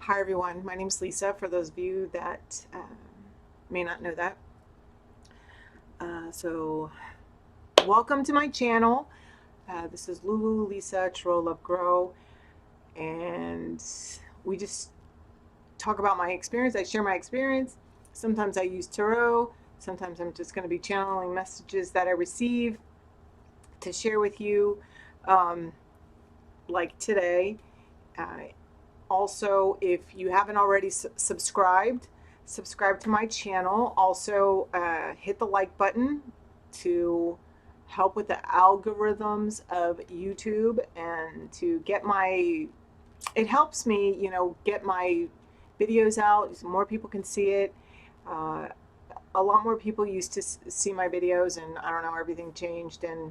Hi everyone, my name is Lisa, for those of you that may not know that. So welcome to my channel. This is LululisaTarotLove Grow, and we just talk about my experience. I share my experience. Sometimes I use tarot, sometimes I'm just going to be channeling messages that I receive to share with you, like today. Also, if you haven't already subscribe to my channel. Also, hit the like button to help with the algorithms of YouTube and to get it helps me, get my videos out so more people can see it. A lot more people used to see my videos, and I don't know, everything changed, and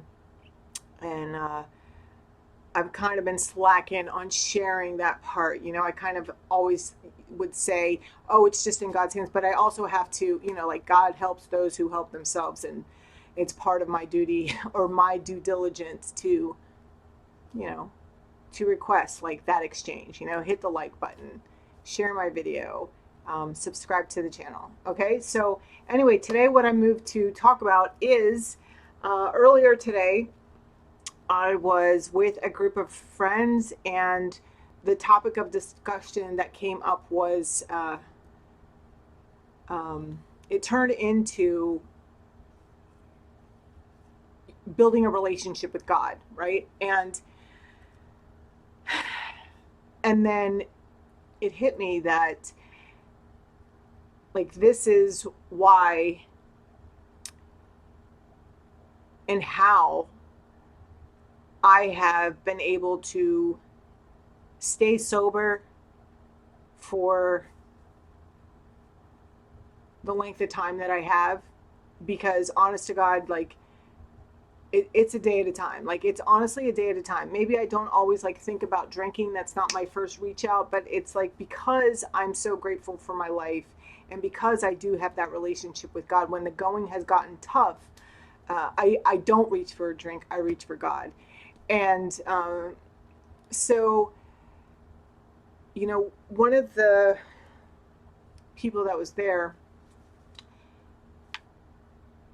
I've kind of been slacking on sharing that part. I kind of always would say, oh, it's just in God's hands. But I also have to, like, God helps those who help themselves. And it's part of my duty or my due diligence to, to request like that exchange, hit the like button, share my video, subscribe to the channel. Okay. So anyway, today what I moved to talk about is earlier today, I was with a group of friends, and the topic of discussion that came up was it turned into building a relationship with God, right? And then it hit me that, like, this is why and how I have been able to stay sober for the length of time that I have, because honest to God, like, it's a day at a time. Like, it's honestly a day at a time. Maybe I don't always like think about drinking. That's not my first reach out, but it's like, because I'm so grateful for my life, and because I do have that relationship with God, when the going has gotten tough, I don't reach for a drink. I reach for God. And so, one of the people that was there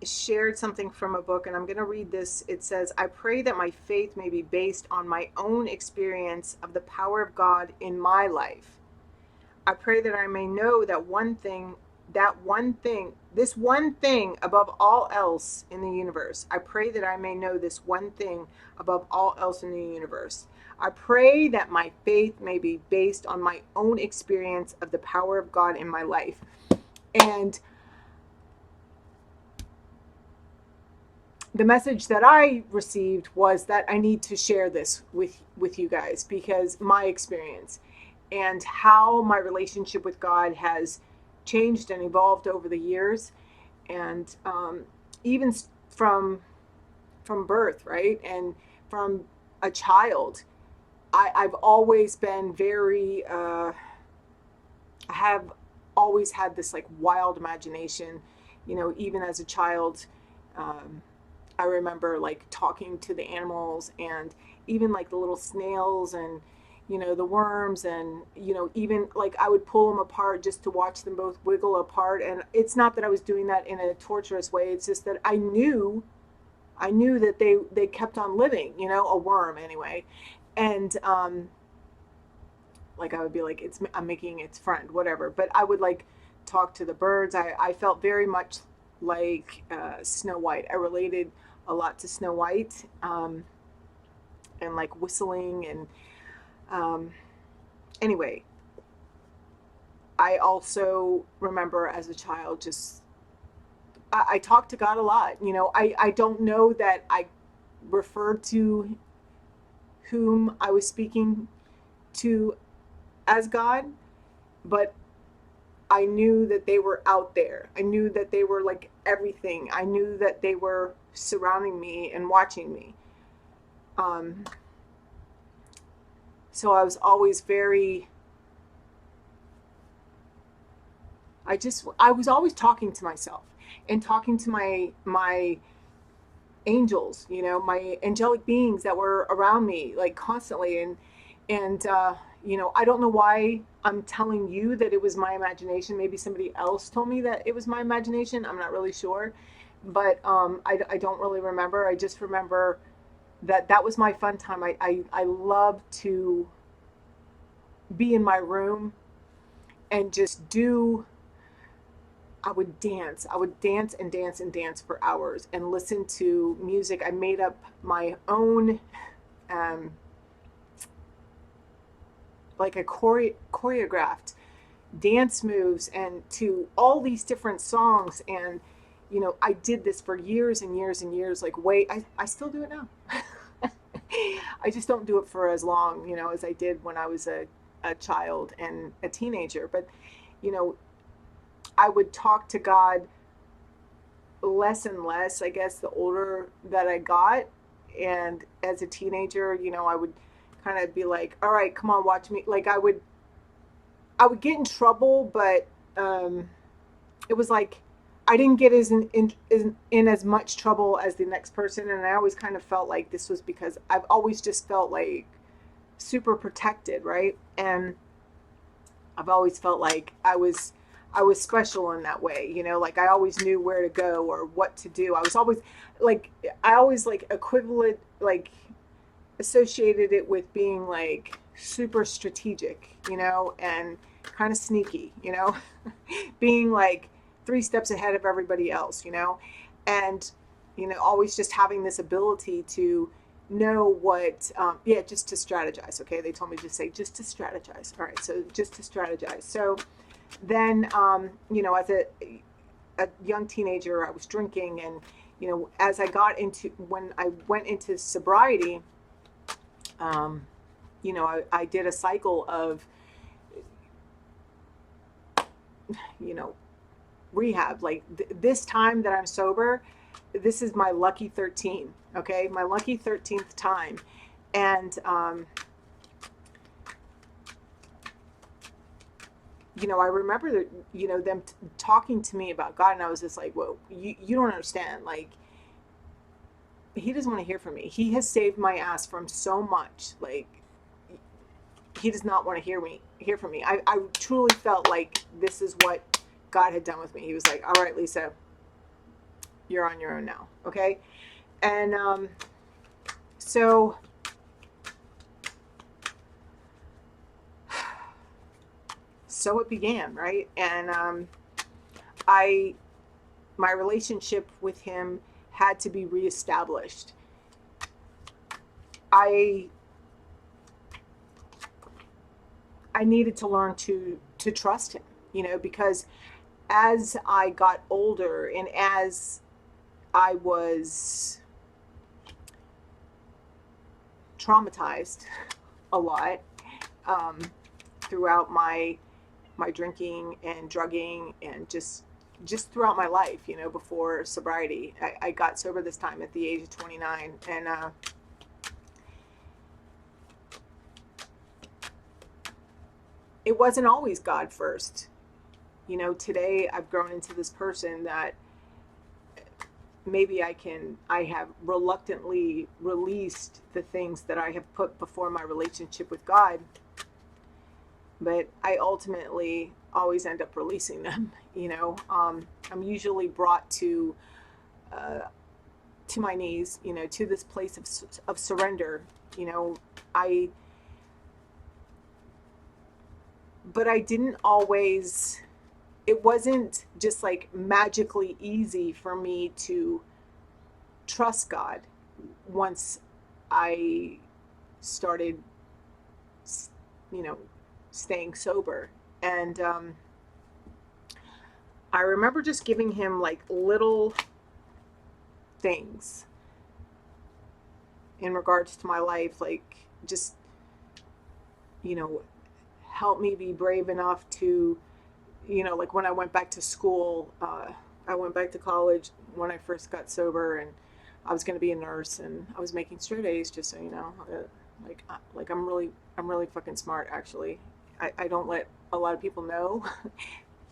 shared something from a book, and I'm going to read this. It says, I pray that my faith may be based on my own experience of the power of God in my life. I pray that I may know this one thing above all else in the universe. I pray that I may know this one thing above all else in the universe. I pray that my faith may be based on my own experience of the power of God in my life. And the message that I received was that I need to share this with you guys, because my experience and how my relationship with God has changed and evolved over the years, and even from birth, right, and from a child, I've always been very I have always had this like wild imagination, even as a child. I remember like talking to the animals, and even like the little snails, and the worms, and even like I would pull them apart just to watch them both wiggle apart. And it's not that I was doing that in a torturous way. It's just that I knew that they kept on living, a worm anyway. And like I would be like, I'm making its friend, whatever. But I would like talk to the birds. I felt very much like Snow White. I related a lot to Snow White, and like whistling. And anyway, I also remember as a child, just I talked to God a lot. I don't know that I referred to whom I was speaking to as God, but I knew that they were out there. I knew that they were like everything. I knew that they were surrounding me and watching me. So I was always I was always talking to myself and talking to my angels, my angelic beings that were around me, like constantly. And I don't know why I'm telling you that it was my imagination. Maybe somebody else told me that it was my imagination. I'm not really sure. But I don't really remember. I just remember that was my fun time. I love to be in my room and just do. I would dance. I would dance and dance and dance for hours and listen to music. I made up my own, um, like a choreographed dance moves and to all these different songs. And, I did this for years and years and years. Like, I still do it now. I just don't do it for as long, as I did when I was a child and a teenager. But, you know, I would talk to God less and less, I guess, the older that I got. And as a teenager, I would kind of be like, all right, come on, watch me. Like I would get in trouble, but it was like I didn't get in as much trouble as the next person. And I always kind of felt like this was because I've always just felt like super protected, right? And I've always felt like I was special in that way, like I always knew where to go or what to do. I always like equivalent, like associated it with being like super strategic, and kind of sneaky, being like 3 steps ahead of everybody else, and, always just having this ability to know what, just to strategize. Okay. They told me to say, just to strategize. All right. So just to strategize. So then, as a young teenager, I was drinking, and, as when I went into sobriety, I did a cycle of, rehab. Like this time that I'm sober, this is my lucky 13. Okay. My lucky 13th time. And, I remember that, them talking to me about God, and I was just like, well, you don't understand. Like, he doesn't want to hear from me. He has saved my ass from so much. Like, he does not want to hear from me. I truly felt like this is what God had done with me. He was like, all right, Lisa, you're on your own now. Okay. And, so it began, right? And, my relationship with him had to be reestablished. I needed to learn to trust him, because as I got older and as I was traumatized a lot, throughout my drinking and drugging and just throughout my life, before sobriety. I got sober this time at the age of 29, and it wasn't always God first. Today I've grown into this person that maybe I have reluctantly released the things that I have put before my relationship with God, but I ultimately always end up releasing them. I'm usually brought to my knees, to this place of surrender. But I didn't always, it wasn't just like magically easy for me to trust God once I started, staying sober. And I remember just giving him like little things in regards to my life, like just, help me be brave enough to, like when I went back to school, I went back to college when I first got sober, and I was going to be a nurse, and I was making straight A's, just so you know. Like I'm really fucking smart, actually. I don't let a lot of people know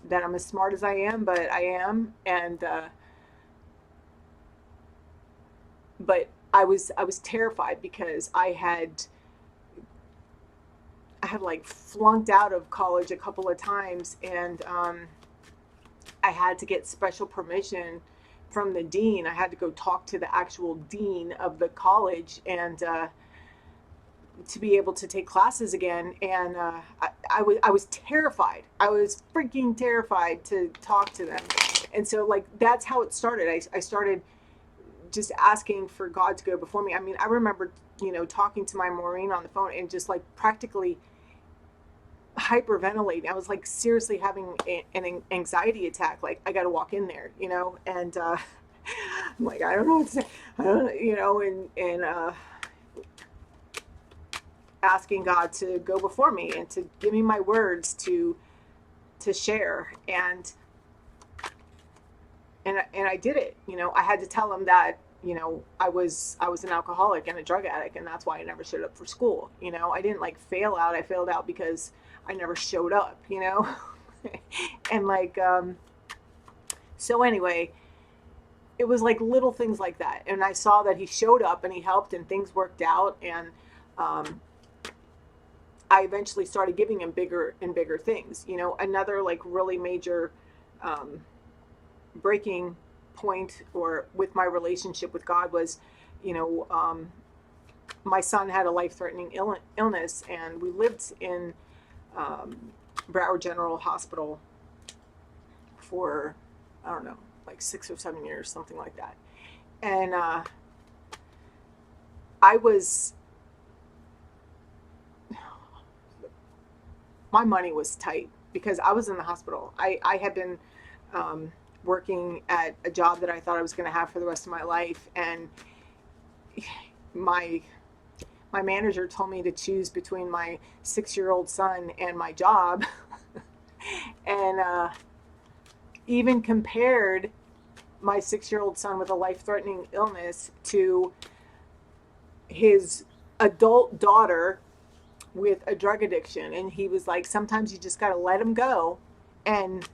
that I'm as smart as I am, but I am. And but I was terrified because I I had like flunked out of college a couple of times, and I had to get special permission from the dean. I had to go talk to the actual dean of the college, and to be able to take classes again. And I was terrified. I was freaking terrified to talk to them. And so like that's how it started. I started just asking for God to go before me. I mean, I remember, talking to my Maureen on the phone and just like practically hyperventilating. I was like seriously having an anxiety attack. Like I got to walk in there, and I'm like, I don't know what to say. I don't, and asking God to go before me and to give me my words to share. And I did it. I had to tell him that, I was an alcoholic and a drug addict, and that's why I never showed up for school. I didn't like fail out. I failed out because I never showed up, and like, so anyway, it was like little things like that. And I saw that he showed up and he helped and things worked out. And, I eventually started giving him bigger and bigger things. Another like really major, breaking point or with my relationship with God was, my son had a life-threatening illness, and we lived in Broward General Hospital for, I don't know, like 6 or 7 years, something like that. And my money was tight because I was in the hospital. I had been working at a job that I thought I was going to have for the rest of my life, and my manager told me to choose between my 6-year-old son and my job, and even compared my 6-year-old son with a life-threatening illness to his adult daughter with a drug addiction. And he was like, sometimes you just got to let them go and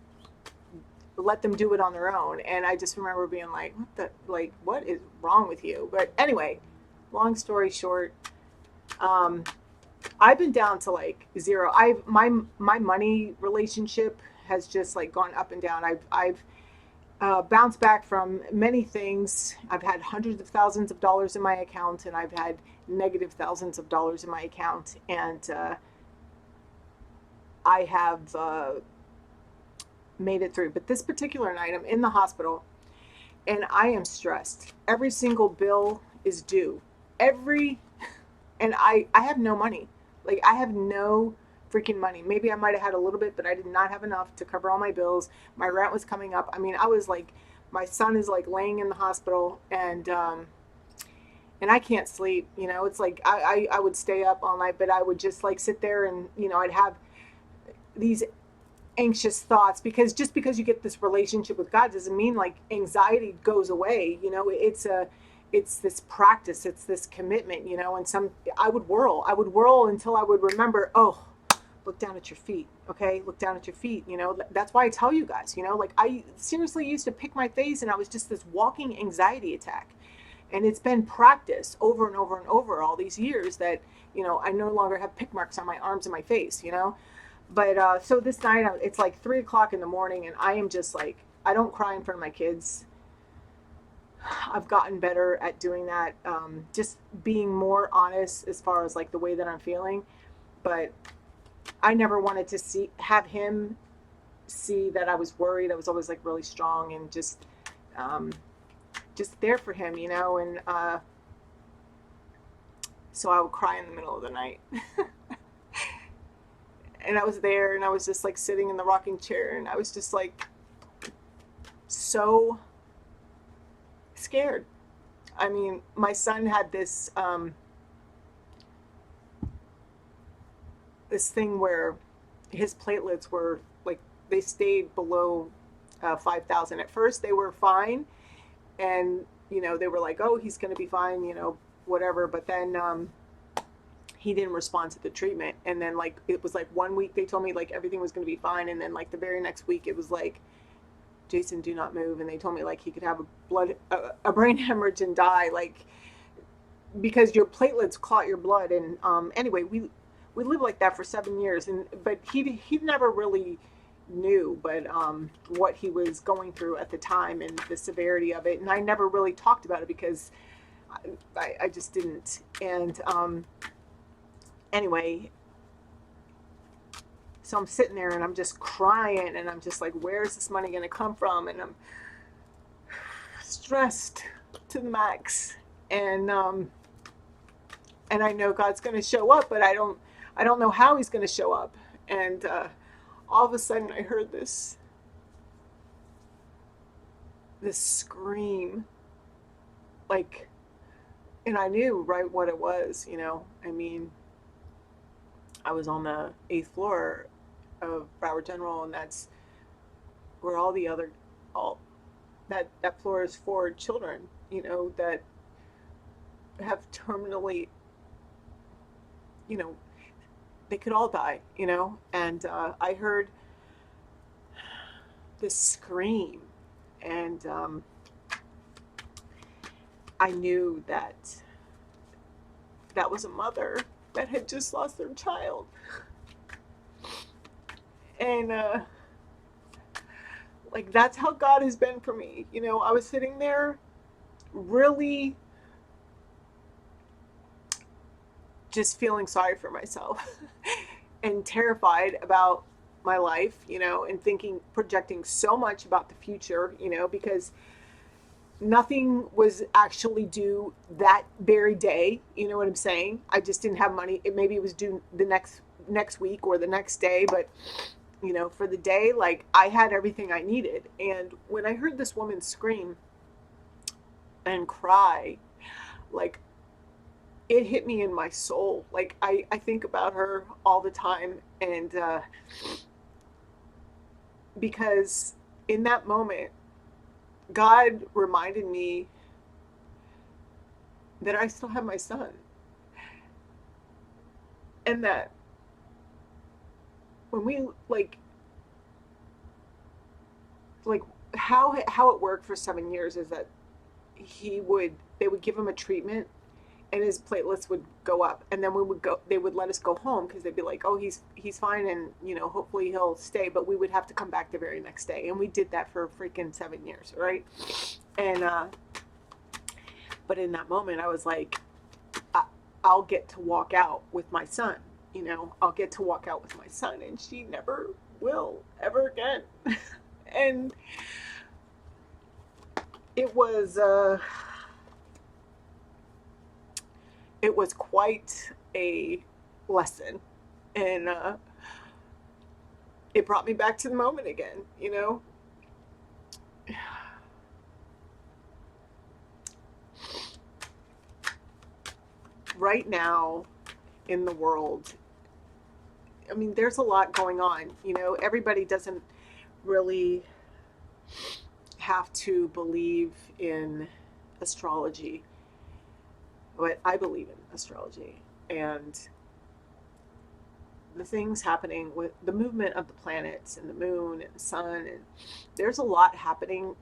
let them do it on their own. And I just remember being like, what is wrong with you? But anyway, long story short, I've been down to like zero. My money relationship has just like gone up and down. I've bounced back from many things. I've had hundreds of thousands of dollars in my account, and I've had negative thousands of dollars in my account. And I have made it through. But this particular night, I'm in the hospital, and I am stressed. Every single bill is due. And I have no money. Like, I have no freaking money. Maybe I might have had a little bit, but I did not have enough to cover all my bills. My rent was coming up. I mean, I was like, my son is like laying in the hospital, and I can't sleep. It's like I would stay up all night, but I would just like sit there and, I'd have these anxious thoughts, because just because you get this relationship with God doesn't mean like anxiety goes away. It's this practice, it's this commitment, and I would whirl until I would remember, oh, look down at your feet. Okay. Look down at your feet. That's why I tell you guys, like I seriously used to pick my face, and I was just this walking anxiety attack. And it's been practice over and over and over all these years that, I no longer have pick marks on my arms and my face, But so this night, it's like 3:00 in the morning, and I am just like, I don't cry in front of my kids. I've gotten better at doing that, just being more honest as far as like the way that I'm feeling. But I never wanted to have him see that I was worried. I was always like really strong and just there for him, and so I would cry in the middle of the night. And I was there, and I was just like sitting in the rocking chair, and I was just like so scared. I mean, my son had this this thing where his platelets were like, they stayed below 5,000. At first they were fine, and they were like, oh, he's going to be fine, whatever. But then he didn't respond to the treatment, and then like it was like 1 week they told me like everything was going to be fine, and then like the very next week it was like, Jason, do not move. And they told me like he could have a brain hemorrhage and die, like because your platelets clot your blood. And anyway, we lived like that for 7 years, and but he never really knew, but what he was going through at the time and the severity of it, and I never really talked about it because I just didn't. And anyway, so I'm sitting there and I'm just crying, and I'm just like, where's this money going to come from? And I'm stressed to the max, and I know God's going to show up, but I don't know how He's going to show up. And all of a sudden, I heard this scream, like, and I knew right what it was. I mean, I was on the 8th floor of Broward General, and that's where all that floor is for children, that have terminally, they could all die, and I heard this scream, and I knew that was a mother that had just lost their child. And like, that's how God has been for me. I was sitting there really just feeling sorry for myself and terrified about my life, and thinking, projecting so much about the future, because nothing was actually due that very day. You know what I'm saying? I just didn't have money. Maybe it was due the next week or the next day, but for the day, like, I had everything I needed. And when I heard this woman scream and cry, like, it hit me in my soul. Like, I think about her all the time, and because in that moment, God reminded me that I still have my son, and that when we like how it worked for 7 years is that they would give him a treatment, and his platelets would go up, and then they would let us go home, because they'd be like, oh, he's fine, and hopefully he'll stay, but we would have to come back the very next day. And we did that for freaking 7 years, right? And but in that moment, I was like, I'll get to walk out with my son. I'll get to walk out with my son, and she never will ever again. And it was quite a lesson, and it brought me back to the moment again. Right now in the world, I mean, there's a lot going on. Everybody doesn't really have to believe in astrology, but I believe in astrology, and the things happening with the movement of the planets and the moon and the sun, and there's a lot happening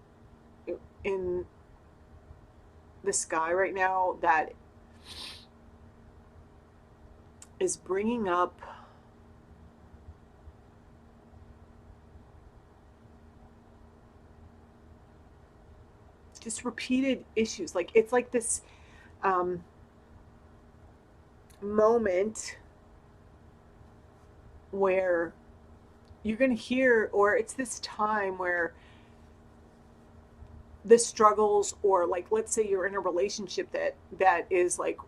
in the sky right now that is bringing up just repeated issues. Like, it's like this moment where you're going to hear, or it's this time where the struggles, or like, let's say you're in a relationship that is like,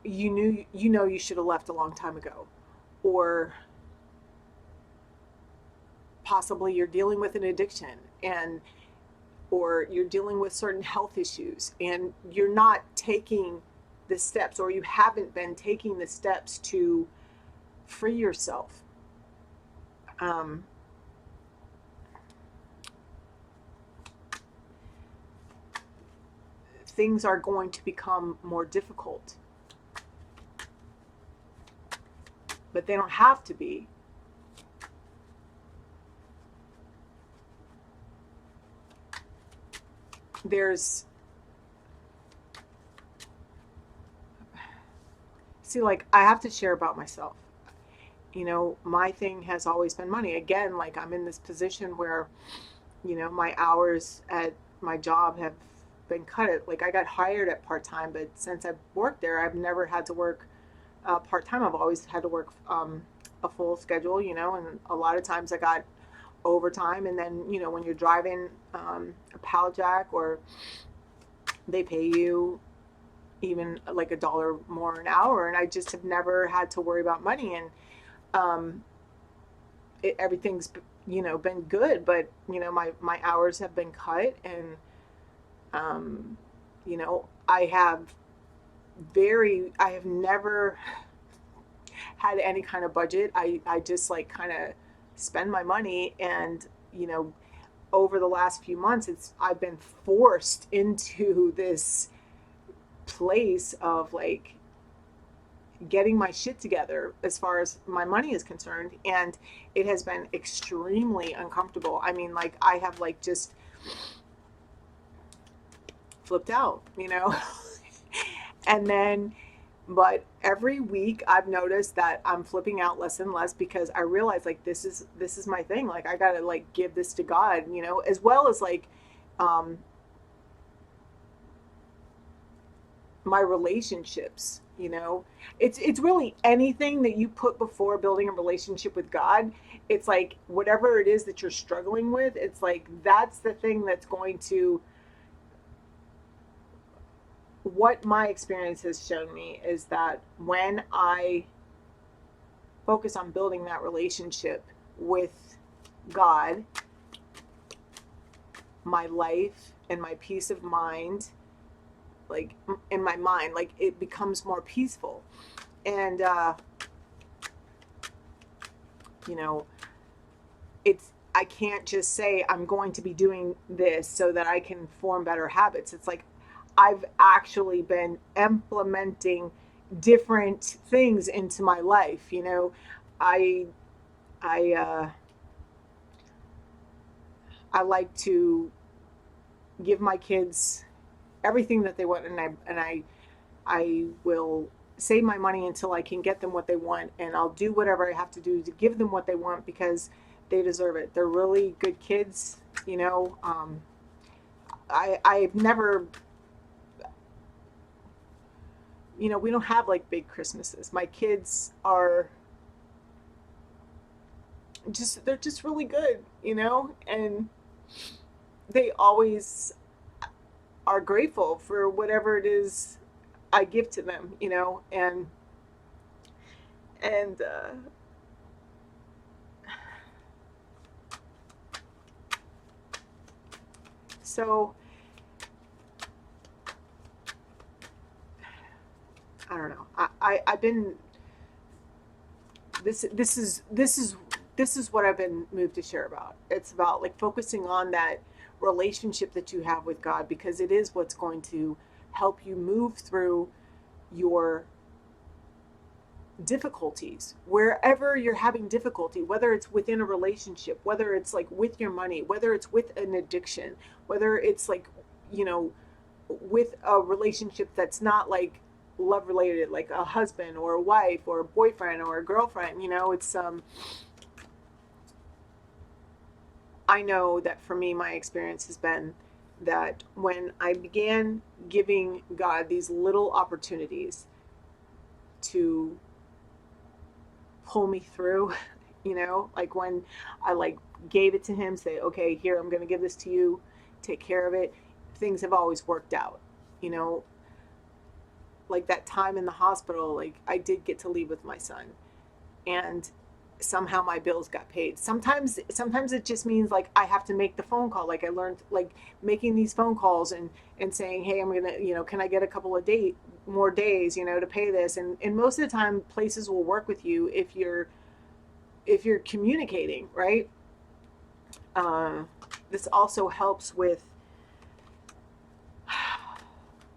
you should have left a long time ago, or possibly you're dealing with an addiction, or you're dealing with certain health issues, and you're not taking the steps, or you haven't been taking the steps to free yourself. Things are going to become more difficult, but they don't have to be. There's see, like, I have to share about myself. You know, my thing has always been money. Again, like, I'm in this position where, you know, my hours at my job have been cut. Like, I got hired at part-time, but since I've worked there, I've never had to work part-time. I've always had to work a full schedule, you know, and a lot of times I got overtime. And then, you know, when you're driving a pallet jack, or they pay you even like $1 more an hour, and I just have never had to worry about money. And um, everything's, you know, been good, but, you know, my hours have been cut. And you know, I have never had any kind of budget. I just like kind of spend my money. And, you know, over the last few months, I've been forced into this place of like getting my shit together as far as my money is concerned. And it has been extremely uncomfortable. I mean, like, I have like just flipped out, you know. And then, but every week I've noticed that I'm flipping out less and less, because I realize like this is my thing. Like, I gotta like give this to God, you know, as well as like um my relationships, you know. It's really anything that you put before building a relationship with God. It's like whatever it is that you're struggling with, it's like that's the thing that's going to, what my experience has shown me is that when I focus on building that relationship with God, my life and my peace of mind, like in my mind, like it becomes more peaceful. And you know, I can't just say I'm going to be doing this so that I can form better habits. It's like I've actually been implementing different things into my life. You know, I I I like to give my kids everything that they want, and I will save my money until I can get them what they want, and I'll do whatever I have to do to give them what they want, because they deserve it. They're really good kids, you know. I've never, you know, we don't have like big Christmases. My kids are they're just really good, you know, and they always are grateful for whatever it is I give to them, you know. And so I don't know. I've been this is what I've been moved to share about. It's about like focusing on that relationship that you have with God, because it is what's going to help you move through your difficulties, wherever you're having difficulty, whether it's within a relationship, whether it's like with your money, whether it's with an addiction, whether it's like, you know, with a relationship that's not like love related, like a husband or a wife or a boyfriend or a girlfriend. You know, it's I know that for me, my experience has been that when I began giving God these little opportunities to pull me through, you know, like when I like gave it to him, say, okay, here, I'm going to give this to you, take care of it, things have always worked out, you know. Like that time in the hospital, like I did get to leave with my son, and somehow my bills got paid. Sometimes it just means like I have to make the phone call. Like I learned like making these phone calls and saying, hey, I'm gonna, you know, can I get a couple of more days, you know, to pay this. And most of the time places will work with you if you're communicating, right? This also helps with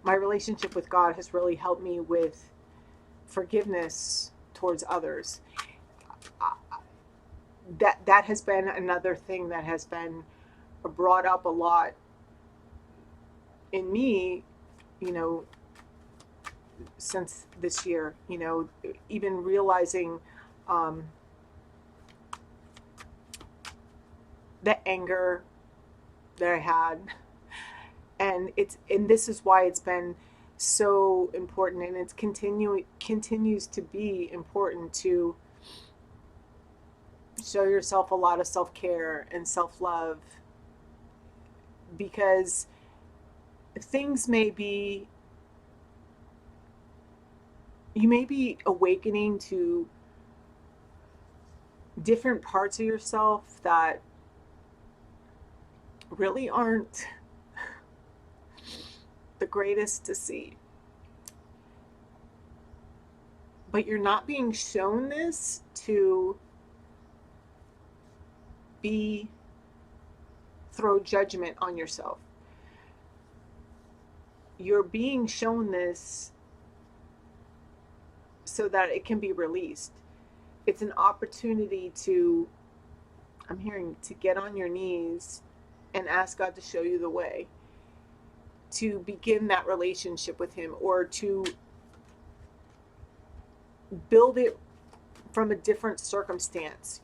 my relationship with God. Has really helped me with forgiveness towards others. That has been another thing that has been brought up a lot in me, you know, since this year, even realizing the anger that I had. And this is why it's been so important, and it's continues to be important to show yourself a lot of self-care and self-love, because things you may be awakening to different parts of yourself that really aren't the greatest to see. But you're not being shown this to throw judgment on yourself. You're being shown this so that it can be released. It's an opportunity to get on your knees and ask God to show you the way, to begin that relationship with Him, or to build it from a different circumstance.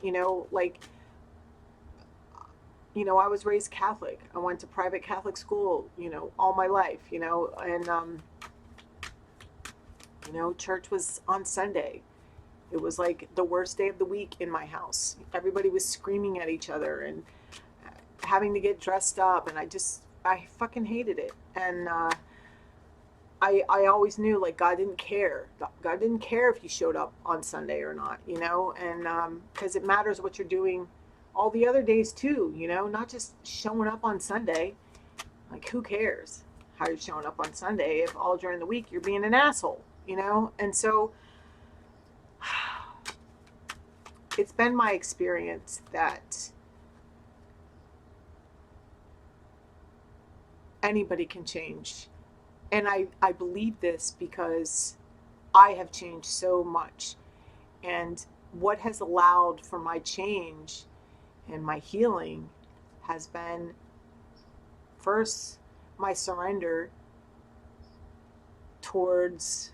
I was raised Catholic. I went to private Catholic school, all my life, and church was on Sunday. It was like the worst day of the week in my house. Everybody was screaming at each other and having to get dressed up, and I fucking hated it. And I always knew, like, God didn't care. God didn't care if you showed up on Sunday or not, and because it matters what you're doing all the other days too, not just showing up on Sunday. Like, who cares how you're showing up on Sunday if all during the week you're being an asshole, And so it's been my experience that anybody can change. And I believe this because I have changed so much. And what has allowed for my change and my healing has been, first, my surrender towards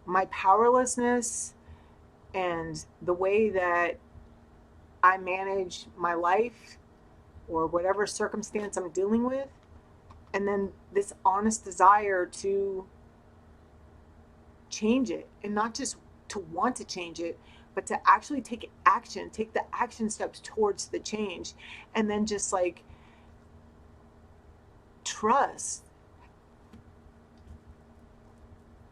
my powerlessness and the way that I manage my life or whatever circumstance I'm dealing with. And then this honest desire to change it, and not just to want to change it, but to actually take the action steps towards the change. And then just like trust.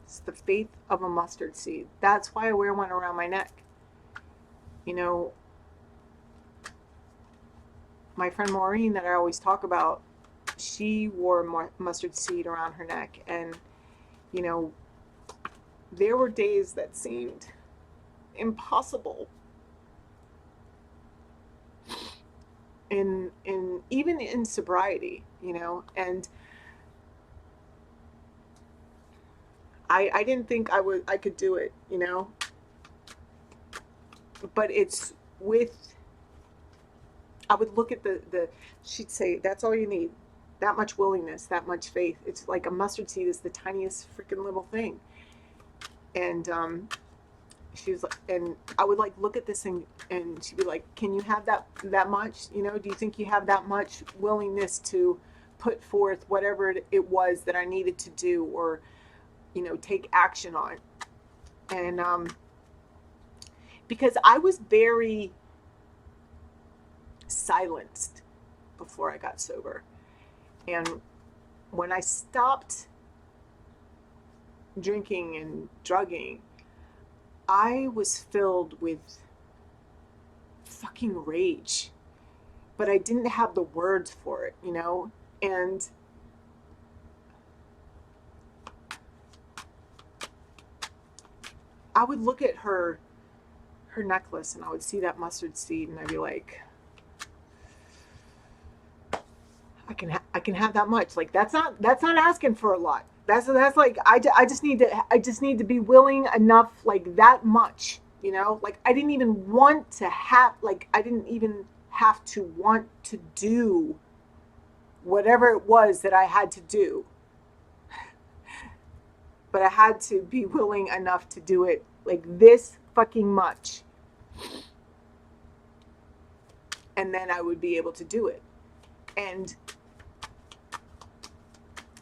It's the faith of a mustard seed. That's why I wear one around my neck. My friend Maureen that I always talk about, she wore a mustard seed around her neck. And, there were days that seemed impossible. Even in sobriety, and I didn't think I could do it, but it's I would look at she'd say, that's all you need. That much willingness, that much faith. It's like a mustard seed is the tiniest freaking little thing. And she was like, and I would like look at this thing, and she'd be like, can you have that much? Do you think you have that much willingness to put forth whatever it was that I needed to do, or, take action on? And because I was very silenced before I got sober. And when I stopped drinking and drugging, I was filled with fucking rage, but I didn't have the words for it, and I would look at her necklace, and I would see that mustard seed, and I'd be like, I can have that much. Like, that's not asking for a lot. That's like, I just need to be willing enough, like that much, like I didn't even want to have, like I didn't even have to want to do whatever it was that I had to do, but I had to be willing enough to do it like this fucking much. And then I would be able to do it. And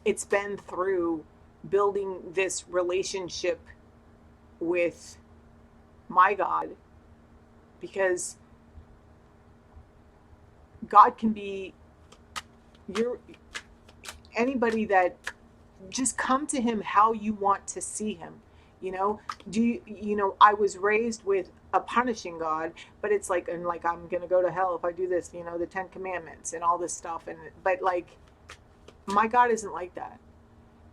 it's been through building this relationship with my God, because God can be anybody that just come to him how you want to see him. I was raised with a punishing God, but it's like, and like, I'm gonna go to hell if I do this, the 10 Commandments and all this stuff. But like, my God isn't like that.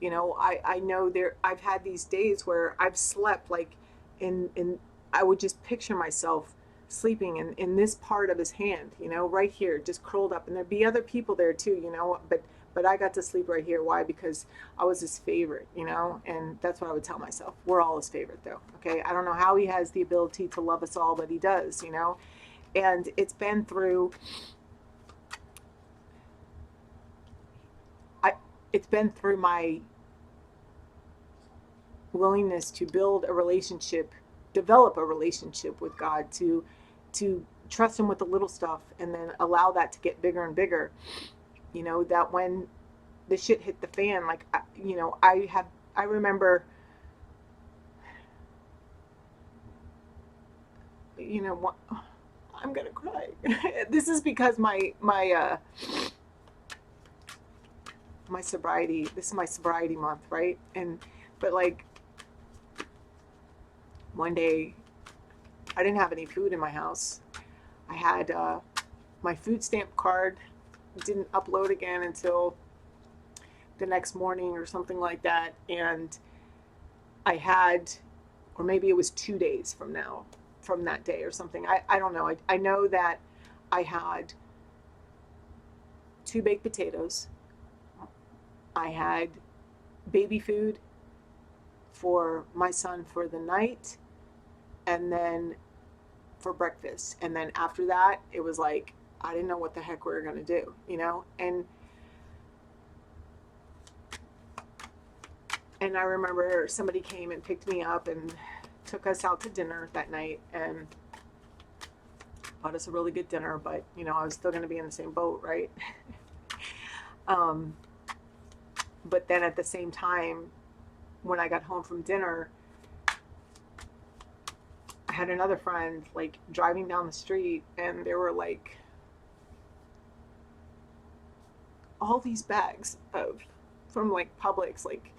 I know I've had these days where I've slept like in I would just picture myself sleeping in this part of his hand, right here, just curled up. And there'd be other people there too, but I got to sleep right here. Why? Because I was his favorite, and that's what I would tell myself. We're all his favorite though. Okay. I don't know how he has the ability to love us all, but he does, and it's been through, it's been through my willingness to build a relationship, develop a relationship with God, to trust him with the little stuff, and then allow that to get bigger and bigger. That when the shit hit the fan, like, I remember, I'm gonna cry. This is because my sobriety, this is my sobriety month, right? But like, one day I didn't have any food in my house. I had my food stamp card didn't upload again until the next morning or something like that. And I had, or maybe it was 2 days from that day or something. I don't know. I know that I had 2 baked potatoes. I had baby food for my son for the night, and then for breakfast. And then after that, it was like, I didn't know what the heck we were going to do, and I remember somebody came and picked me up and took us out to dinner that night and bought us a really good dinner, but I was still going to be in the same boat, right? But then at the same time, when I got home from dinner, I had another friend like driving down the street, and there were like all these bags from like Publix, like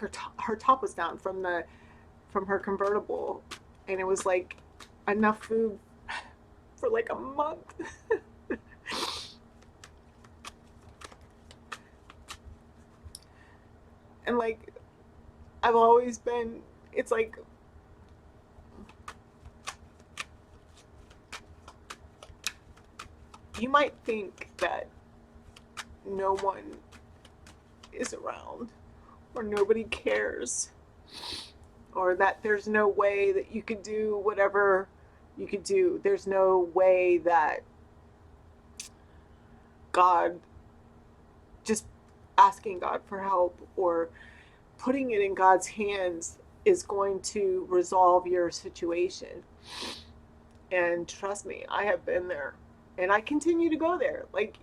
her top was down from her convertible, and it was like enough food for like a month. And like, I've always been, it's like, you might think that no one is around, or nobody cares, or that there's no way that you could do whatever you could do. There's no way that God, just asking God for help or putting it in God's hands is going to resolve your situation. And trust me, I have been there, and I continue to go there. Like,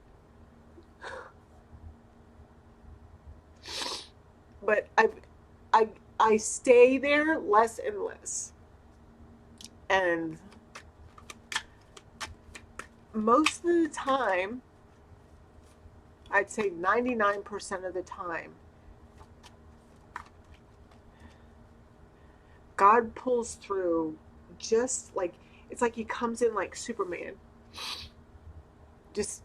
but I stay there less and less. And most of the time, I'd say 99% of the time, God pulls through, just like, it's like he comes in like Superman. Just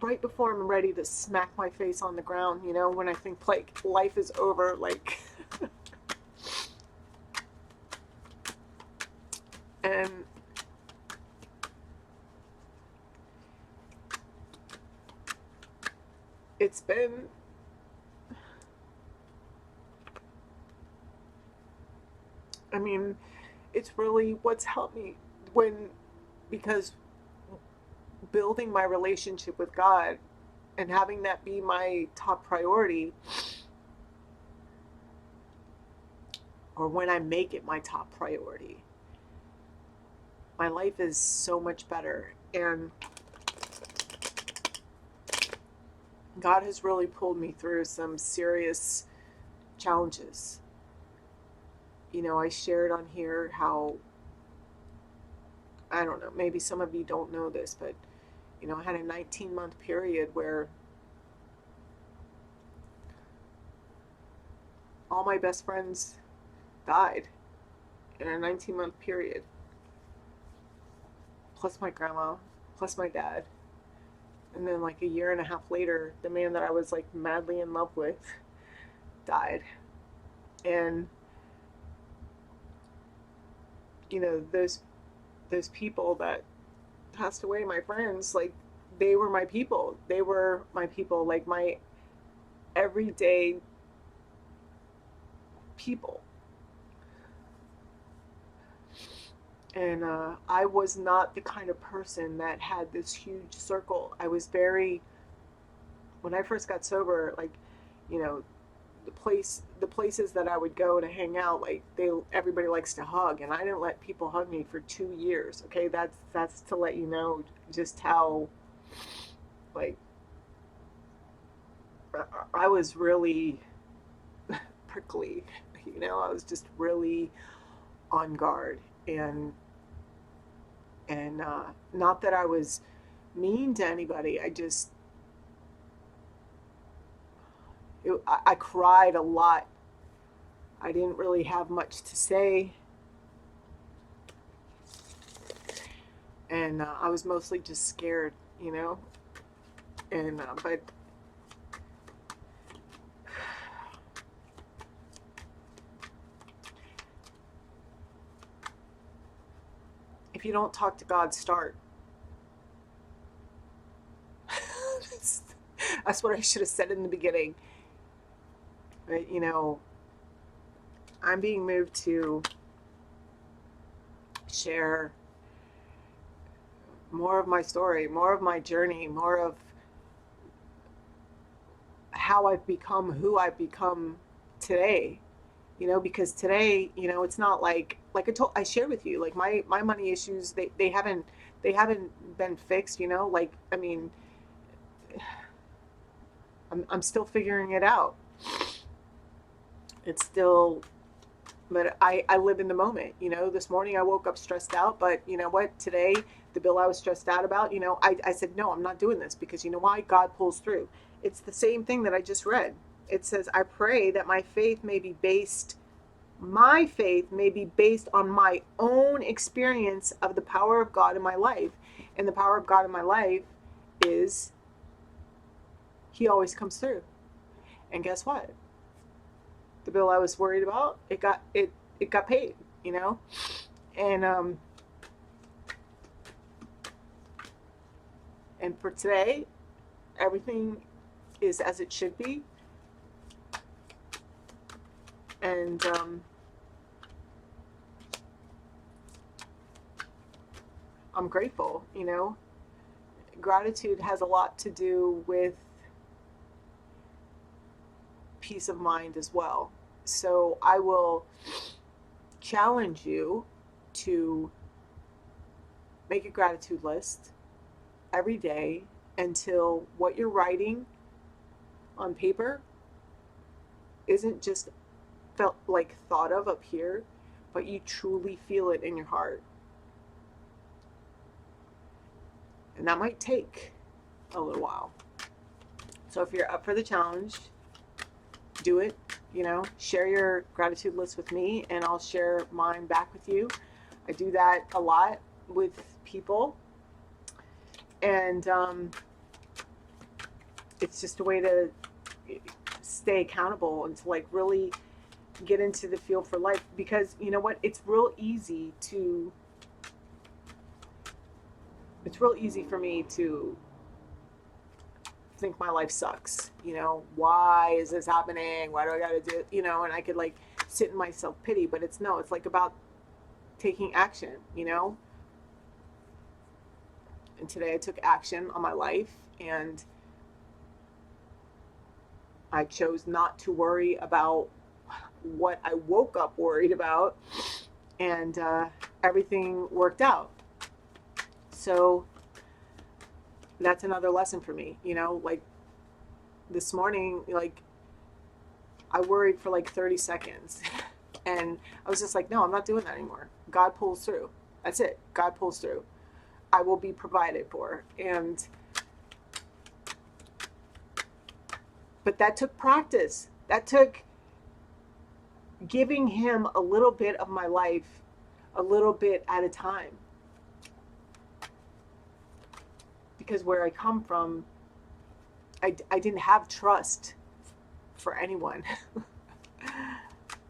right before I'm ready to smack my face on the ground, when I think like life is over, like, and it's been, I mean, it's really what's helped me, because building my relationship with God and having that be my top priority, or when I make it my top priority, my life is so much better. And God has really pulled me through some serious challenges. I shared on here how, I don't know, maybe some of you don't know this, but, I had a 19-month period where all my best friends died in a 19-month period. Plus my grandma, plus my dad. And then like a year and a half later, the man that I was like madly in love with died. And those people that passed away, my friends, like they were my people. They were my people, like my everyday people. And I was not the kind of person that had this huge circle. I was when I first got sober, like, the places that I would go to hang out, like everybody likes to hug, and I didn't let people hug me for 2 years. Okay, that's to let you know just how, like, I was really prickly. I was just really on guard, and not that I was mean to anybody. I cried a lot. I didn't really have much to say. And I was mostly just scared, And, but if you don't talk to God, start. That's what I should have said in the beginning. But, I'm being moved to share more of my story, more of my journey, more of how I've become who I've become today. Because today, it's not like I shared with you, like my money issues, they haven't been fixed, like, I mean, I'm still figuring it out. It's still, but I live in the moment. This morning I woke up stressed out, but you know what? Today, the bill I was stressed out about, I said, no, I'm not doing this, because you know why? God pulls through. It's the same thing that I just read. It says, I pray that my faith may be based on my own experience of the power of God in my life. And the power of God in my life is He always comes through. And guess what? The bill I was worried about, it got paid, and for today, everything is as it should be. And I'm grateful. Gratitude has a lot to do with peace of mind as well. So I will challenge you to make a gratitude list every day until what you're writing on paper isn't just thought of up here, but you truly feel it in your heart. And that might take a little while. So if you're up for the challenge, do it. Share your gratitude list with me, and I'll share mine back with you. I do that a lot with people, and it's just a way to stay accountable and to really get into the feel for life. Because you know what? It's real easy for me to think my life sucks. Why is this happening? Why do I gotta do it? And I could sit in my self-pity, but it's about taking action. And today I took action on my life, and I chose not to worry about what I woke up worried about, and everything worked out. So that's another lesson for me, like this morning, like I worried for like 30 seconds and I was just like, no, I'm not doing that anymore. God pulls through. That's it. God pulls through. I will be provided for. But that took practice. That took giving him a little bit of my life, a little bit at a time. Because where I come from, I didn't have trust for anyone,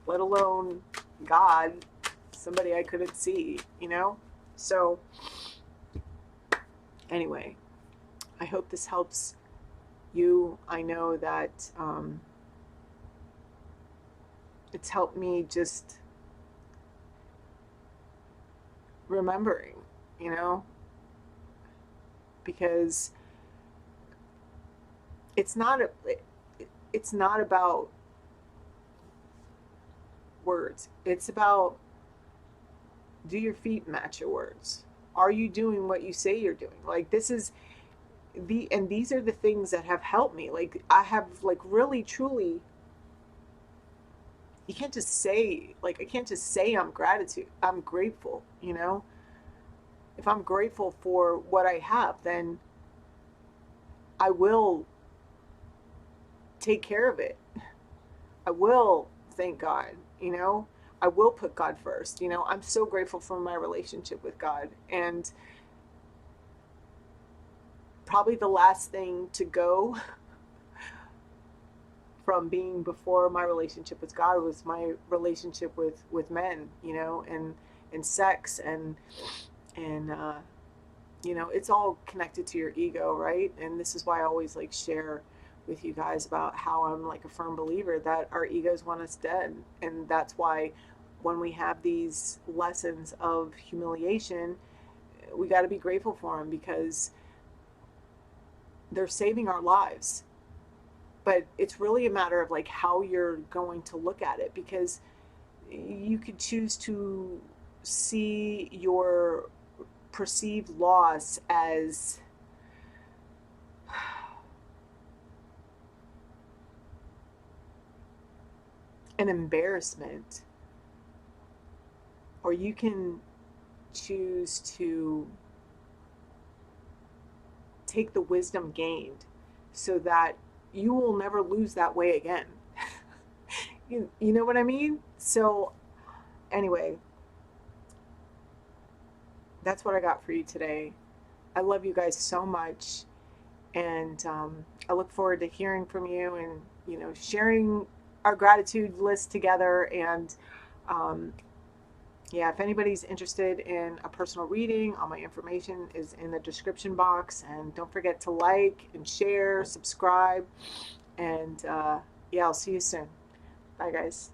let alone God, somebody I couldn't see, So anyway, I hope this helps you. I know that it's helped me just remembering, because it's not about words. It's about, do your feet match your words? Are you doing what you say you're doing? Like these are the things that have helped me. Like I have really truly, you can't just say, I can't just say I'm grateful, If I'm grateful for what I have, then I will take care of it. I will thank God, I will put God first. I'm so grateful for my relationship with God. And probably the last thing to go from being before my relationship with God was my relationship with men, and sex and it's all connected to your ego, right? And this is why I always share with you guys about how I'm a firm believer that our egos want us dead. And that's why when we have these lessons of humiliation, we got to be grateful for them, because they're saving our lives. But it's really a matter of how you're going to look at it, because you could choose to see your perceived loss as an embarrassment, or you can choose to take the wisdom gained so that you will never lose that way again. You know what I mean? So anyway, that's what I got for you today. I love you guys so much, and I look forward to hearing from you and sharing our gratitude list together. And if anybody's interested in a personal reading, all my information is in the description box. And don't forget to like and share, subscribe, and I'll see you soon. Bye, guys.